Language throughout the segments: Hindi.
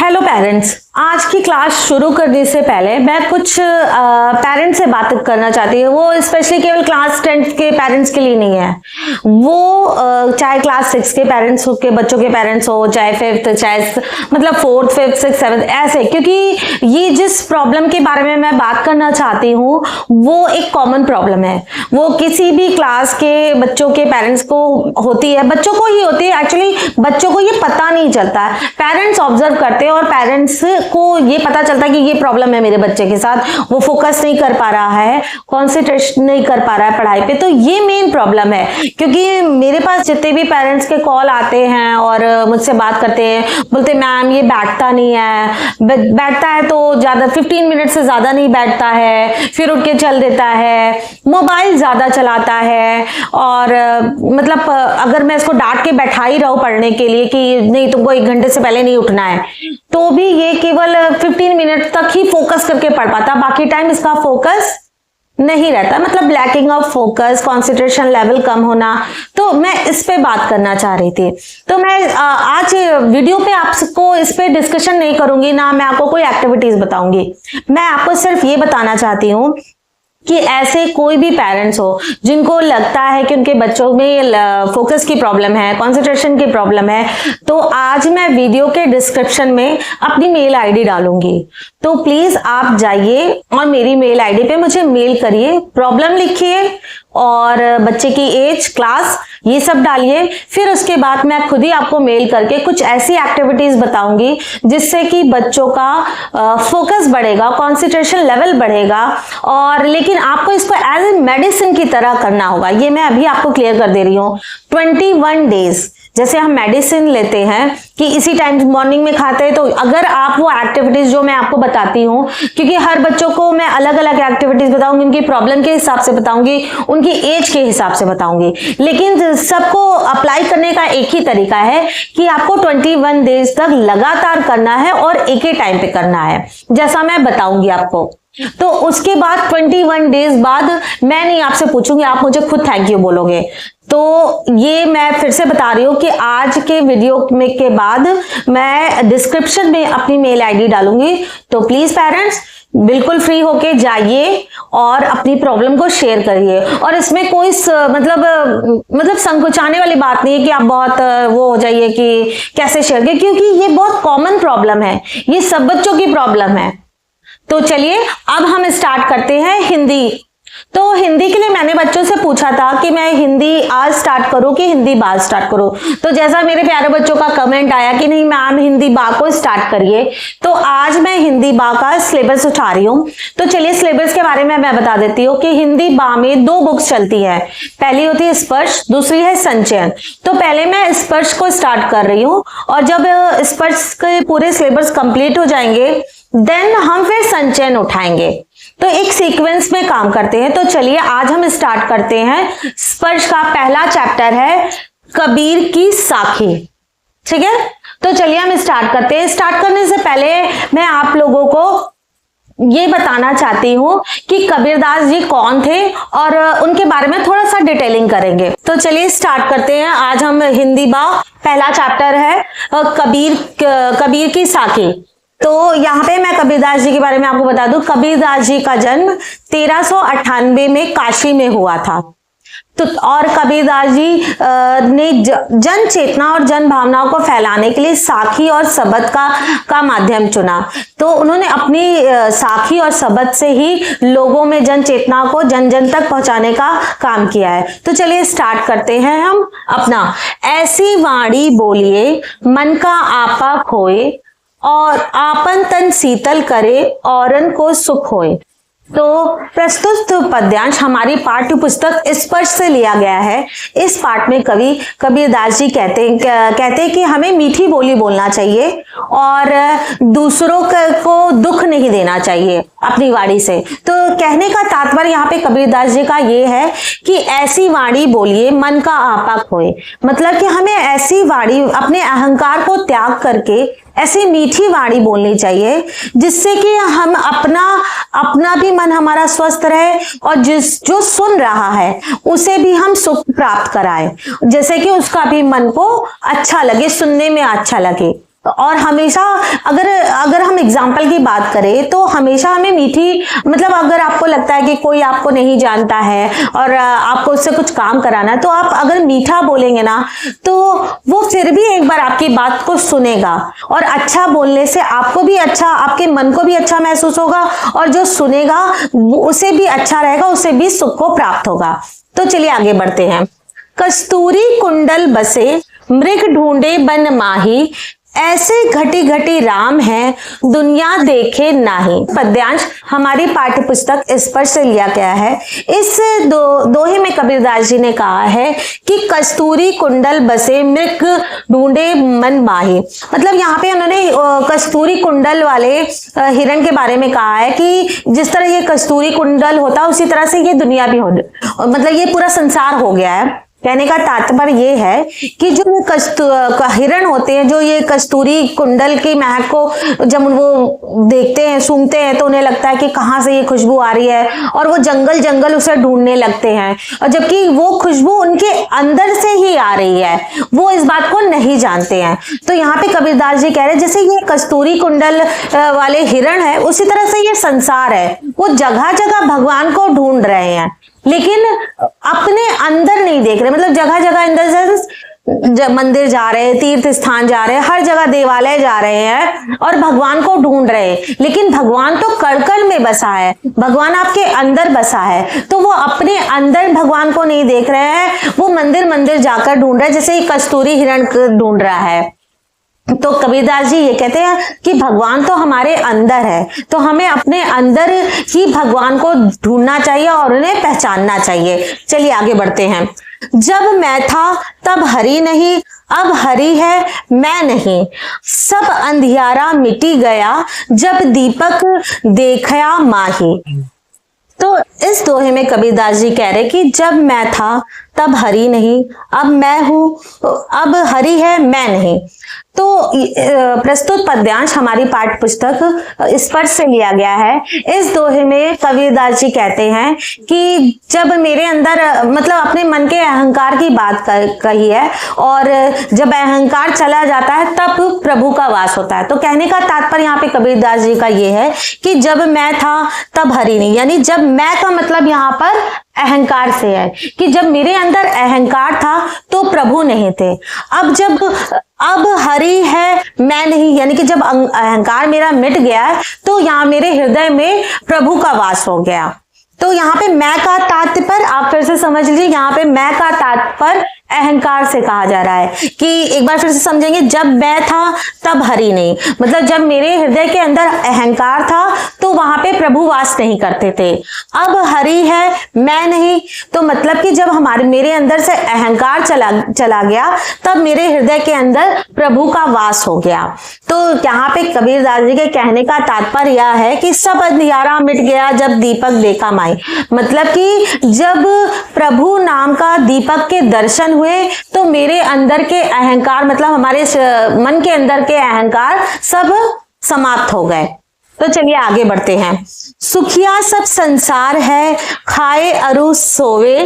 हेलो पेरेंट्स, आज की क्लास शुरू करने से पहले मैं कुछ पेरेंट्स से बात करना चाहती हूँ। वो स्पेशली केवल क्लास 10 के पेरेंट्स के लिए नहीं है, वो चाहे क्लास 6 के पेरेंट्स के बच्चों के पेरेंट्स हो, चाहे 5th, चाहे मतलब 4th, 5th, 6th, 7th, ऐसे, क्योंकि ये जिस प्रॉब्लम के बारे में मैं बात करना चाहती हूँ वो एक कॉमन प्रॉब्लम है। वो किसी भी क्लास के बच्चों के पेरेंट्स को होती है, बच्चों को ही होती है। एक्चुअली बच्चों को ये पता नहीं चलता, पेरेंट्स ऑब्जर्व करते हैं और पेरेंट्स को ये पता चलता है कि ये प्रॉब्लम है मेरे बच्चे के साथ, वो फोकस नहीं कर पा रहा है, कॉन्सेंट्रेशन नहीं कर पा रहा है पढ़ाई पे। तो ये मेन प्रॉब्लम है, क्योंकि मेरे पास जितने भी पेरेंट्स के कॉल आते हैं और मुझसे बात करते हैं, बोलते मैम ये बैठता नहीं है, बैठता है तो ज्यादा 15 मिनट से ज्यादा नहीं बैठता है, फिर उठ के चल देता है, मोबाइल ज्यादा चलाता है। और मतलब अगर मैं इसको डांट के बैठा ही रहूं पढ़ने के लिए कि नहीं तुमको 1 घंटे से पहले नहीं उठना है, तो भी ये केवल 15 मिनट तक ही फोकस करके पढ़ पाता, बाकी टाइम इसका फोकस नहीं रहता, मतलब lacking of focus, concentration level कम होना। तो मैं इस पे बात करना चाह रही थी। तो मैं आज वीडियो पे आपको इस पे डिस्कशन नहीं करूंगी, ना मैं आपको कोई एक्टिविटीज बताऊंगी। मैं आपको सिर्फ ये बताना चाहती हूँ कि ऐसे कोई भी पेरेंट्स हो जिनको लगता है कि उनके बच्चों में फोकस की प्रॉब्लम है, कंसंट्रेशन की प्रॉब्लम है, तो आज मैं वीडियो के डिस्क्रिप्शन में अपनी मेल आईडी डालूंगी। तो प्लीज आप जाइए और मेरी मेल आईडी पे मुझे मेल करिए, प्रॉब्लम लिखिए और बच्चे की एज, क्लास, ये सब डालिए। फिर उसके बाद मैं खुद ही आपको मेल करके कुछ ऐसी एक्टिविटीज बताऊंगी जिससे कि बच्चों का फोकस बढ़ेगा, कंसंट्रेशन लेवल बढ़ेगा। और लेकिन आपको इसको एज ए मेडिसिन की तरह करना होगा, ये मैं अभी आपको क्लियर कर दे रही हूँ। 21 डेज जैसे हम मेडिसिन लेते हैं कि इसी टाइम मॉर्निंग में खाते हैं, तो अगर आप वो एक्टिविटीज जो मैं आपको बताती हूँ, क्योंकि हर बच्चों को मैं अलग अलग एक्टिविटीज बताऊंगी, उनकी प्रॉब्लम के हिसाब से बताऊंगी, उनकी एज के हिसाब से बताऊंगी, लेकिन सबको अप्लाई करने का एक ही तरीका है कि आपको 21 डेज तक लगातार करना है और एक ही टाइम पे करना है, जैसा मैं बताऊंगी आपको। तो उसके बाद 21 डेज बाद मैं नहीं आपसे पूछूंगी, आप मुझे खुद थैंक यू बोलोगे। तो ये मैं फिर से बता रही हूँ कि आज के वीडियो में के बाद मैं डिस्क्रिप्शन में अपनी मेल आईडी डालूंगी। तो प्लीज पेरेंट्स बिल्कुल फ्री होके जाइए और अपनी प्रॉब्लम को शेयर करिए। और इसमें कोई मतलब संकोचाने वाली बात नहीं है कि आप बहुत वो हो जाइए कि कैसे शेयर करें, क्योंकि ये बहुत कॉमन प्रॉब्लम है, ये सब बच्चों की प्रॉब्लम है। तो चलिए अब हम स्टार्ट करते हैं हिंदी। तो हिंदी के लिए मैंने बच्चों से पूछा था कि मैं हिंदी आज स्टार्ट करूं कि हिंदी बाद स्टार्ट करूं। तो जैसा मेरे प्यारे बच्चों का कमेंट आया कि नहीं मैम हिंदी बा को स्टार्ट करिए, तो आज मैं हिंदी बा का सिलेबस उठा रही हूं। तो चलिए सिलेबस के बारे में मैं बता देती हूँ कि हिंदी बा में 2 बुक्स चलती है, पहली होती है स्पर्श, दूसरी है संचयन। तो पहले मैं स्पर्श को स्टार्ट कर रही हूँ और जब स्पर्श के पूरे सिलेबस कंप्लीट हो जाएंगे देन हम फिर संचयन उठाएंगे। तो एक सीक्वेंस में काम करते हैं। तो चलिए आज हम स्टार्ट करते हैं। स्पर्श का पहला चैप्टर है कबीर की साखी, ठीक है। तो चलिए हम स्टार्ट करते हैं। स्टार्ट करने से पहले मैं आप लोगों को ये बताना चाहती हूँ कि कबीरदास जी कौन थे और उनके बारे में थोड़ा सा डिटेलिंग करेंगे। तो चलिए स्टार्ट करते हैं। आज हम हिंदी बा पहला चैप्टर है कबीर की साखी। तो यहाँ पे मैं कबीरदास जी के बारे में आपको बता दूं, कबीरदास जी का जन्म 1398 में काशी में हुआ था। तो और कबीरदास जी ने जन चेतना और जन भावनाओं को फैलाने के लिए साखी और सबद का माध्यम चुना। तो उन्होंने अपनी साखी और सबद से ही लोगों में जन चेतना को जन जन तक पहुंचाने का काम किया है। तो चलिए स्टार्ट करते हैं हम अपना। ऐसी वाणी बोलिए मन का आपा खोए, और आपन तन शीतल करे औरन को सुख होए। तो प्रस्तुत पद्यांश हमारी पाठ्य पुस्तक स्पर्श से लिया गया है। इस पाठ में कवि कबीरदास जी कहते हैं कि हमें मीठी बोली बोलना चाहिए और दूसरों को दुख नहीं देना चाहिए अपनी वाणी से। तो कहने का तात्पर्य यहाँ पे कबीरदास जी का ये है कि ऐसी वाणी बोलिए मन का आपा खोए, मतलब कि हमें ऐसी वाणी, अपने अहंकार को त्याग करके ऐसी मीठी वाणी बोलनी चाहिए जिससे कि हम अपना भी मन हमारा स्वस्थ रहे और जो सुन रहा है उसे भी हम सुख प्राप्त कराएं, जैसे कि उसका भी मन को अच्छा लगे, सुनने में अच्छा लगे। और हमेशा अगर हम एग्जाम्पल की बात करें तो हमेशा हमें मीठी, मतलब अगर आपको लगता है कि कोई आपको नहीं जानता है और आपको उससे कुछ काम कराना है, तो आप अगर मीठा बोलेंगे ना तो वो फिर भी एक बार आपकी बात को सुनेगा, और अच्छा बोलने से आपको भी अच्छा, आपके मन को भी अच्छा महसूस होगा, और जो सुनेगा उसे भी अच्छा रहेगा, उसे भी सुख को प्राप्त होगा। तो चलिए आगे बढ़ते हैं। कस्तूरी कुंडल बसे मृग ढूंढे बन माही, ऐसे घटी घटी राम है दुनिया देखे नाही। पद्यांश हमारी पाठ्य पुस्तक इस पर से लिया गया है। इस दोहे में कबीरदास जी ने कहा है कि कस्तूरी कुंडल बसे मृग ढूंढे मन माही, मतलब यहाँ पे उन्होंने कस्तूरी कुंडल वाले हिरण के बारे में कहा है कि जिस तरह ये कस्तूरी कुंडल होता है उसी तरह से ये दुनिया भी हो, मतलब ये पूरा संसार हो गया है। कहने का तात्पर्य ये है कि जो हिरण होते हैं, जो ये कस्तूरी कुंडल की महक को जब वो देखते हैं, सूंघते हैं, तो उन्हें लगता है कि कहाँ से ये खुशबू आ रही है, और वो जंगल जंगल उसे ढूंढने लगते हैं, और जबकि वो खुशबू उनके अंदर से ही आ रही है, वो इस बात को नहीं जानते हैं। तो यहाँ पे कबीरदास जी कह रहे हैं जैसे ये कस्तूरी कुंडल वाले हिरण है, उसी तरह से ये संसार है, वो जगह जगह भगवान को ढूंढ रहे हैं, लेकिन अपने अंदर नहीं देख रहे। मतलब जगह जगह अंदर से मंदिर जा रहे हैं, तीर्थ स्थान जा रहे हैं, हर जगह देवालय जा रहे हैं और भगवान को ढूंढ रहे हैं, लेकिन भगवान तो कण-कण में बसा है, भगवान आपके अंदर बसा है, तो वो अपने अंदर भगवान को नहीं देख रहे हैं, वो मंदिर मंदिर जाकर ढूंढ रहे हैं, जैसे कस्तूरी हिरण ढूंढ रहा है। तो कबीरदास जी ये कहते हैं कि भगवान तो हमारे अंदर है, तो हमें अपने अंदर ही भगवान को ढूंढना चाहिए और उन्हें पहचानना चाहिए। चलिए आगे बढ़ते हैं। जब मैं था तब हरि नहीं, अब हरि है मैं नहीं, सब अंधियारा मिटी गया, जब दीपक देखया माही। तो इस दोहे में कबीरदास जी कह रहे कि जब मैं था तब हरि नहीं, अब मैं हूं, अब हरि है मैं नहीं। तो प्रस्तुत पद्यांश हमारी पाठ्य पुस्तक स्पर्श से लिया गया है। इस दोहे में कबीरदास जी कहते हैं कि जब मेरे अंदर, मतलब अपने मन के अहंकार की बात कही है, और जब अहंकार चला जाता है तब प्रभु का वास होता है। तो कहने का तात्पर्य यहाँ पे कबीरदास जी का ये है कि जब मैं था तब हरि नहीं, यानी जब मैं का मतलब यहाँ पर अहंकार से है कि जब मेरे अंदर अहंकार था तो प्रभु नहीं थे। अब हरि है मैं नहीं, यानी कि जब अहंकार मेरा मिट गया तो यहाँ मेरे हृदय में प्रभु का वास हो गया। तो यहाँ पे मैं का तात्पर्य आप फिर से समझ लीजिए, यहाँ पे मैं का तात्पर्य अहंकार से कहा जा रहा है कि एक बार फिर से समझेंगे, जब मैं था तब हरि नहीं, मतलब जब मेरे हृदय के अंदर अहंकार था तो वहां पे प्रभु वास नहीं करते थे। अब हरि है मैं नहीं, तो मतलब कि जब मेरे अंदर से अहंकार चला गया तब मेरे हृदय के अंदर प्रभु का वास हो गया। तो यहाँ पे कबीरदास जी के कहने का तात्पर्य यह है कि सब अंधियारा मिट गया जब दीपक देखा माई, मतलब कि जब प्रभु नाम का दीपक के दर्शन हुए तो मेरे अंदर के अहंकार, मतलब हमारे मन के अंदर के अहंकार सब समाप्त हो गए। तो चलिए आगे बढ़ते हैं। सुखिया सब संसार है, खाए अरु सोवे,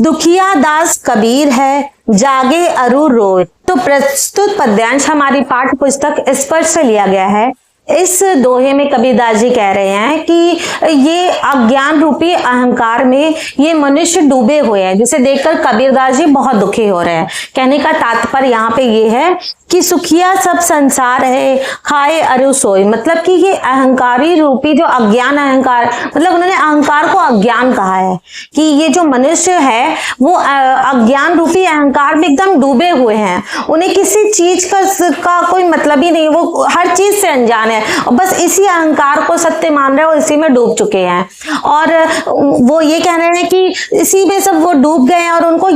दुखिया दास कबीर है, जागे अरु रोए। तो प्रस्तुत पद्यांश हमारी पाठ्य पुस्तक स्पर्श से लिया गया है। इस दोहे में कबीरदास जी कह रहे हैं कि ये अज्ञान रूपी अहंकार में ये मनुष्य डूबे हुए हैं, जिसे देखकर कबीरदास जी बहुत दुखी हो रहे हैं। कहने का तात्पर्य यहाँ पे ये है कि सुखिया सब संसार है, खाए अरु सोए, मतलब कि ये अहंकारी रूपी जो अज्ञान अहंकार, मतलब उन्होंने अहंकार को अज्ञान कहा है कि ये जो मनुष्य है वो अज्ञान रूपी अहंकार में एकदम डूबे हुए हैं, उन्हें किसी चीज का कोई मतलब ही नहीं, वो हर चीज से अनजान है और बस इसी अहंकार को सत्य मान रहे हैं और इसी में डूब चुके हैं। और वो ये कह रहे हैं कि इसी में सब वो डूब गए हैं और उनको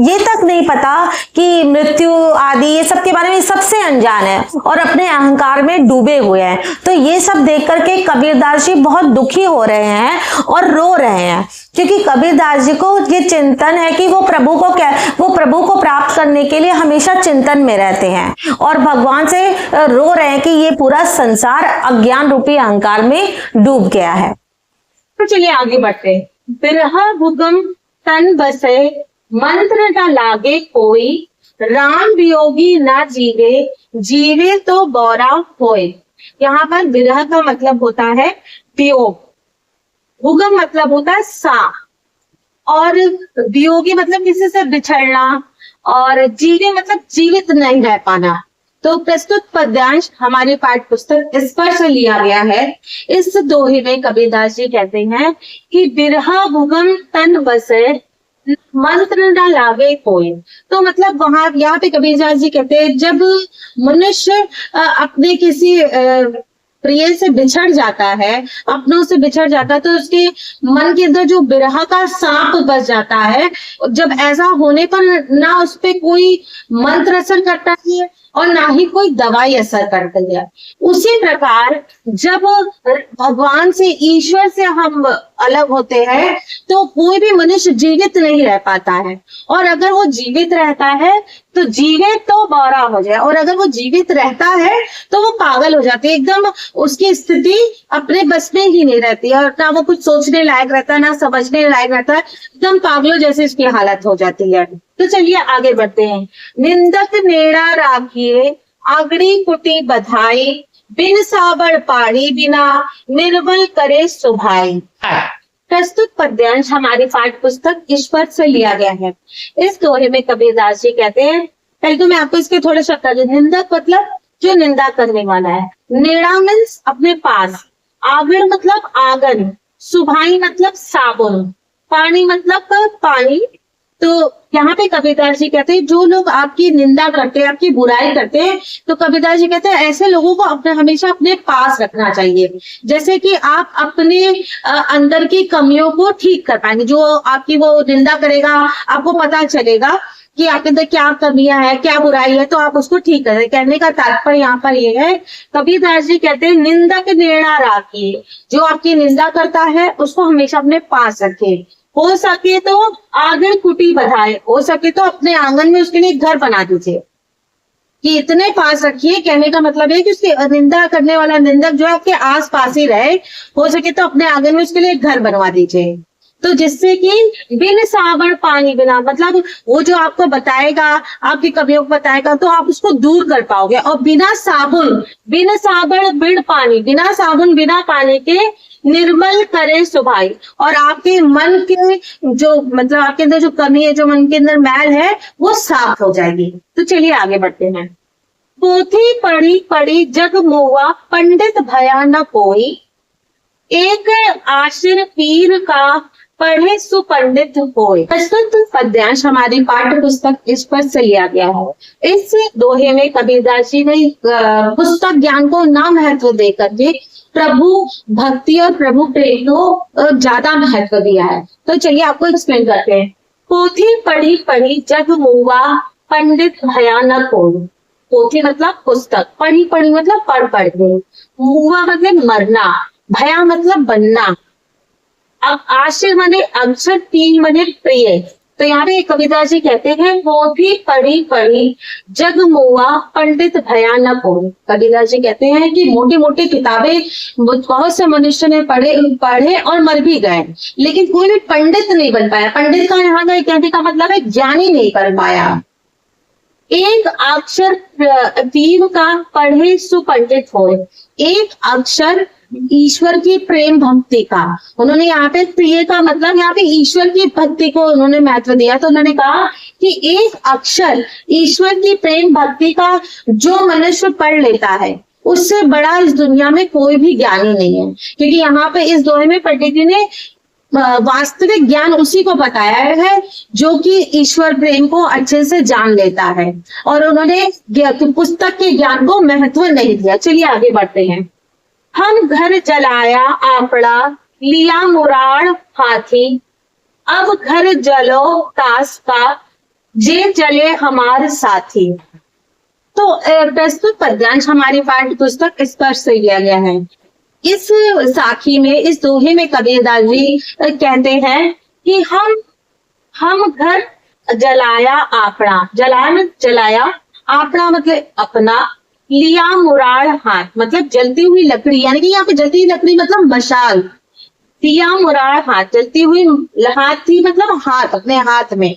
ये तक नहीं पता कि मृत्यु आदि ये सब के बारे में सबसे अनजान है और अपने अहंकार में डूबे हुए हैं। तो ये सब देख करके कबीरदास जी बहुत दुखी हो रहे हैं और रो रहे हैं, क्योंकि कबीरदास जी को ये चिंतन है कि वो प्रभु को प्राप्त करने के लिए हमेशा चिंतन में रहते हैं और भगवान से रो रहे हैं कि ये पूरा संसार अज्ञान रूपी अहंकार में डूब गया है। तो चलिए आगे बढ़ते हैं। बिरहा भुगम तन बसे, मंत्र न लागे कोई, राम वियोगी ना जीवे, जीवे तो बौरा होए। यहाँ पर विरह का मतलब होता है वियोग, भूगम मतलब होता है सांप, और वियोगी मतलब किसी से बिछड़ना, और जीवे मतलब जीवित नहीं रह पाना। तो प्रस्तुत पद्यांश हमारी पाठ्य पुस्तक इस पर से लिया गया है। इस दोहे में कबीरदास जी कहते हैं कि बिरहा भुगम तन बसे, मंत्र न लागे कोई। तो मतलब वहां यहाँ पे कबीरदास जी कहते हैं जब मनुष्य अपने किसी प्रिय से बिछड़ जाता है, अपनों से बिछड़ जाता है, तो उसके मन के अंदर जो बिरहा का सांप बस जाता है। जब ऐसा होने पर ना उस पे कोई मंत्र असर करता है और ना ही कोई दवाई असर करती है। उसी प्रकार जब भगवान से, ईश्वर से हम अलग होते हैं तो कोई भी मनुष्य जीवित नहीं रह पाता है, और अगर वो जीवित रहता है तो जीवित तो बौरा हो जाए, और अगर वो जीवित रहता है तो वो पागल हो जाती है, एकदम उसकी स्थिति अपने बस में ही नहीं रहती है, और ना वो कुछ सोचने लायक रहता है, ना समझने लायक रहता है, एकदम पागलों जैसे उसकी हालत हो जाती है। तो चलिए आगे बढ़ते हैं। निंदक नेड़ा राखिए, आगड़ी कुटी बधाई, बिन साबड़ पाड़ी बिना, निर्बल करे सुभाई। प्रस्तुत पद्यांश हमारी पाठ्य पुस्तक ईश्वर से लिया गया है। इस दोहे में कबीरदास जी कहते हैं, पहले तो मैं आपको इसके थोड़े शब्द दे। निंदक मतलब जो निंदा करने वाला है, नेड़ा मीन्स अपने पास, आगड़ मतलब आंगन, सुभाई मतलब साबुन, पानी मतलब पानी। तो यहाँ पे कबीरदास जी कहते हैं जो लोग आपकी निंदा करते हैं, आपकी बुराई करते हैं, तो कबीरदास जी कहते हैं ऐसे लोगों को अपने हमेशा अपने पास रखना चाहिए, जैसे कि आप अपने अंदर की कमियों को ठीक कर पाएंगे। जो आपकी वो निंदा करेगा, आपको पता चलेगा कि आपके अंदर क्या कमियां है, क्या बुराई है, तो आप उसको ठीक करें। कहने का तात्पर्य यहाँ पर ये है, कबीरदास जी कहते हैं निंदक नेड़ा राखिए, जो आपकी निंदा करता है उसको हमेशा अपने पास रखें। हो सके तो आंगन कुटी बधाए, हो सके तो अपने आंगन में उसके लिए घर बना दीजिए, कि इतने पास रखिए। कहने का मतलब है कि उसकी निंदा करने वाला निंदक जो है आपके आस पास ही रहे, हो सके तो अपने आंगन में उसके लिए घर बनवा दीजिए, तो जिससे कि बिन साबड़ पानी बिना, मतलब वो जो आपको बताएगा, आपकी कमियों को बताएगा, तो आप उसको दूर कर पाओगे। और बिना साबुन, बिन साबड़ बिन पानी, बिना साबुन बिना पानी के निर्मल करे सुभाई, और आपके मन के जो, मतलब आपके अंदर जो कमी है, जो मन के अंदर मैल है, वो साफ हो जाएगी। तो चलिए आगे बढ़ते हैं। पोथी पढ़ी पढ़ी जग मोवा, पंडित भया न कोई, एक आशिर पीर का पढ़े सुपंडित होए। प्रस्तुत पद्यांश हमारी पाठ्य पुस्तक इस पर से लिया गया है। इस दोहे में कबीरदास जी ने पुस्तक ज्ञान को ना महत्व देकर के प्रभु भक्ति और प्रभु प्रेम को ज्यादा महत्व दिया है। तो चलिए आपको एक्सप्लेन करते हैं। पोथी पढ़ी पढ़ी जग मोवा, पंडित भया न कोई। पोथी मतलब पुस्तक, पढ़ी पढ़ी मतलब पढ़ पढ़ के, मुआ मतलब मरना, भया मतलब बनना, अब आशिर माने अक्षर, तीन माने प्रिय। तो यहाँ पे कबीरदास जी कहते हैं पोथी पढ़ी पढ़ी जग मोआ, पंडित भया न कोई। कबीरदास जी कहते हैं कि मोटी मोटी किताबें बहुत से मनुष्य ने पढ़े और मर भी गए, लेकिन कोई भी पंडित नहीं बन पाया। पंडित का यहाँ का कहने का मतलब है ज्ञानी नहीं बन पाया। एक अक्षर पीर का पढ़े सुपंडित हो, एक अक्षर ईश्वर की प्रेम भक्ति का। उन्होंने यहाँ पे प्रिय का मतलब यहाँ पे ईश्वर की भक्ति को उन्होंने महत्व दिया। तो उन्होंने कहा कि एक अक्षर ईश्वर की प्रेम भक्ति का जो मनुष्य पढ़ लेता है, उससे बड़ा इस दुनिया में कोई भी ज्ञानी नहीं है। क्योंकि यहाँ पे इस दोहे में पंडित जी ने वास्तविक ज्ञान उसी को बताया है जो कि ईश्वर प्रेम को अच्छे से जान लेता है, और उन्होंने पुस्तक के ज्ञान को महत्व नहीं दिया। चलिए आगे बढ़ते हैं। हम घर जलाया आपड़ा, लिया मुराड़ हाथी, अब घर जलो तास का, जे जले हमार साथी। तो प्रस्तुत पद्यांश हमारी पाठ्य पुस्तक इस पर से लिया गया है। इस साखी में, इस दोहे में कबीरदास जी कहते हैं कि हम घर जलाया आपड़ा, जलाया, आपड़ा मतलब अपना, लिया मुराड़ हाथ मतलब जलती हुई लकड़ी, यानी कि यहाँ पे जलती हुई लकड़ी मतलब मशाल, लिया मुराड़ हाथ जलती हुई, हाथ थी मतलब हाथ, अपने हाथ में,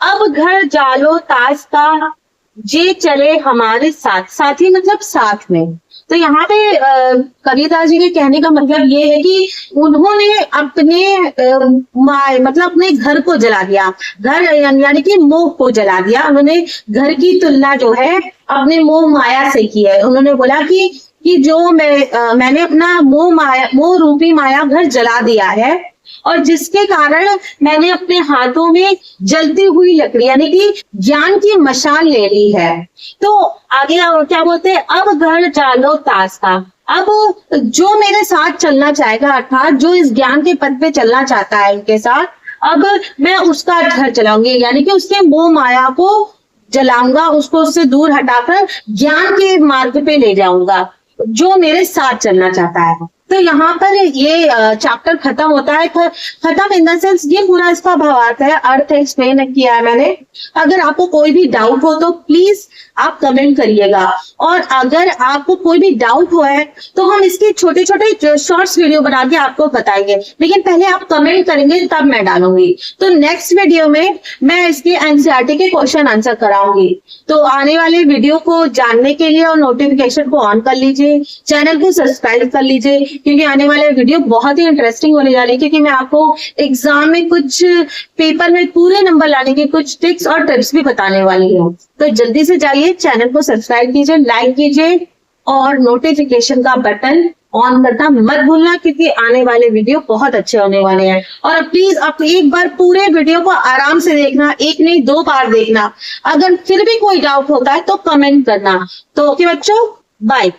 अब घर जालो ताश का, जे चले हमारे साथ। साथी मतलब साथ में। तो यहाँ पे कबीरदास जी के कहने का मतलब ये है कि उन्होंने अपने मतलब अपने घर को जला दिया। घर यानी कि मोह को जला दिया। उन्होंने घर की तुलना जो है अपने मोह माया से की है। उन्होंने बोला कि जो मैंने अपना मोह रूपी माया घर जला दिया है, और जिसके कारण मैंने अपने हाथों में जलती हुई लकड़ी यानी कि ज्ञान की मशाल ले ली है। तो आगे क्या बोलते हैं, अब घर जालो ताश का। अब जो मेरे साथ चलना चाहेगा, अर्थात जो इस ज्ञान के पथ पे चलना चाहता है उनके साथ, अब मैं उसका घर चलाऊंगी, यानी कि उसके मोह माया को जलाऊंगा, उसको उससे दूर हटाकर ज्ञान के मार्ग पे ले जाऊंगा, जो मेरे साथ चलना चाहता है। तो यहाँ पर ये चैप्टर खत्म होता है। खत्म इन द सेंस ये पूरा इसका भावार्थ है, अर्थ एक्सप्लेन किया है मैंने। अगर आपको कोई भी डाउट हो तो प्लीज आप कमेंट करिएगा, और अगर आपको कोई भी डाउट हुआ है तो हम इसके छोटे छोटे शॉर्ट्स वीडियो बना के आपको बताएंगे, लेकिन पहले आप कमेंट करेंगे तब मैं डालूंगी। तो नेक्स्ट वीडियो में मैं इसके एनसीईआरटी के क्वेश्चन आंसर कराऊंगी। तो आने वाले वीडियो को जानने के लिए और नोटिफिकेशन को ऑन कर लीजिए, चैनल को सब्सक्राइब कर लीजिए, क्योंकि आने वाले वीडियो बहुत ही इंटरेस्टिंग होने जा रही है। क्योंकि मैं आपको एग्जाम में कुछ पेपर में पूरे नंबर लाने की कुछ टिप्स और टिप्स भी बताने वाली हूँ। तो जल्दी से जाइए, चैनल को सब्सक्राइब कीजिए, लाइक कीजिए और नोटिफिकेशन का बटन ऑन करना मत भूलना, क्योंकि आने वाले वीडियो बहुत अच्छे होने वाले हैं। और प्लीज आप एक बार पूरे वीडियो को आराम से देखना, एक नहीं 2 बार देखना। अगर फिर भी कोई डाउट होता है तो कमेंट करना। तो ओके बच्चों, बाय।